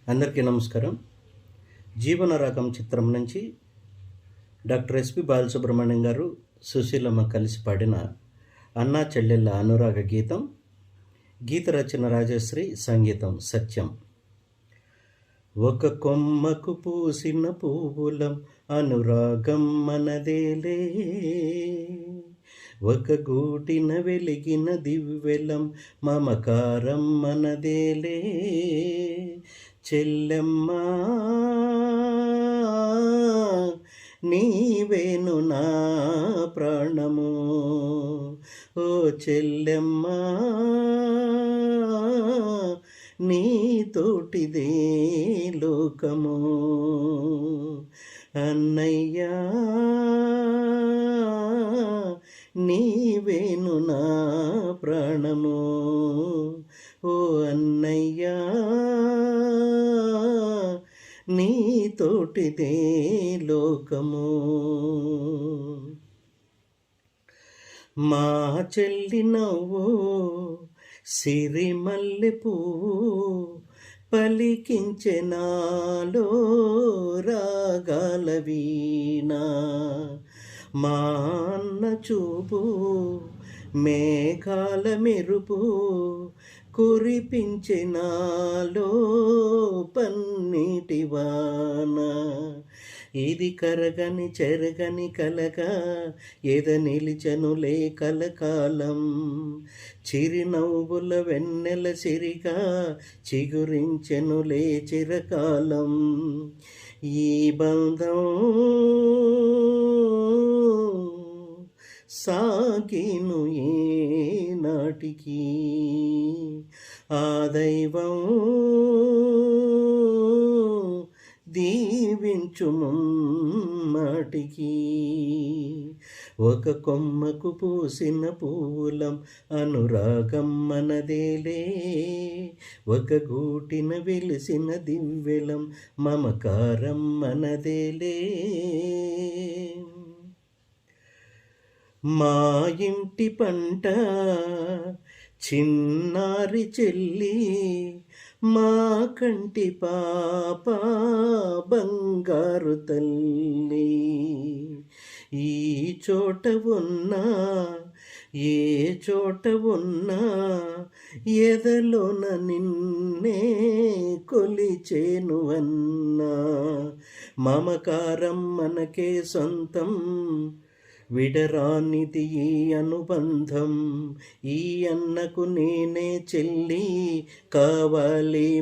అందరికీ నమస్కారం. 'జీవన రాగం' చిత్రం నుంచి డాక్టర్ ఎస్‌పి బాలసుబ్రహ్మణ్యం గారు, సుశీలమ్మ కలిసి పాడిన అన్నా చెల్లెళ్ళ అనురాగ గీతం. గీత రచన రాజశ్రీ, సంగీతం సత్యం. ఒక కొమ్మకు పూసిన పువ్వులం అనురాగం మనదేలే, ఒక గూటిన వెలిగిన దివ్వెలం మమకారం మనదేలే. చెల్లెమ్మా నీవేను నా ప్రాణము, ఓ చెల్లెమ్మా నీతోటిదే లోకము. అన్నయ్యా నీవేను నా ప్రాణము, ఓ అన్నయ్యా నీతోటిదే లోకము. మా చెల్లి నవ్వు సిరిమల్లె పువ్వు పలికించె నాలో రాగాల వీణ. మా అన్న చూపు మేఘాల మెరుపు కురిపించె నాలో పన్నీటి వాన. ఇది కరగని చెరగని కలగా ఎద నిలిచనులే కలకాలం. చిరునవ్వుల వెన్నెల సిరిగా చిగురించెనులే చిరకాలం. ఈ బంధం సాగిను ఏనాటికి, ఆ దైవం దీవించు ముమ్మాటికి. ఒక కొమ్మకు పూసిన పూలం అనురాగం మనదేలే, ఒక గూటిన వెలిసిన దివ్వెలం మమకారం మనదేలే. మా ఇంటి పంట చిన్నారి చెల్లి, మా కంటి పాప బంగారు తల్లి. ఈ చోట ఉన్నా ఏ చోట ఉన్నా ఎదలోన నిన్నే కొలిచేను అన్నా. మమకారం మనకే సొంతం, విడరానిది ఈ అనుబంధం. ఈ అన్నకు నేనే చెల్లి కావాలి.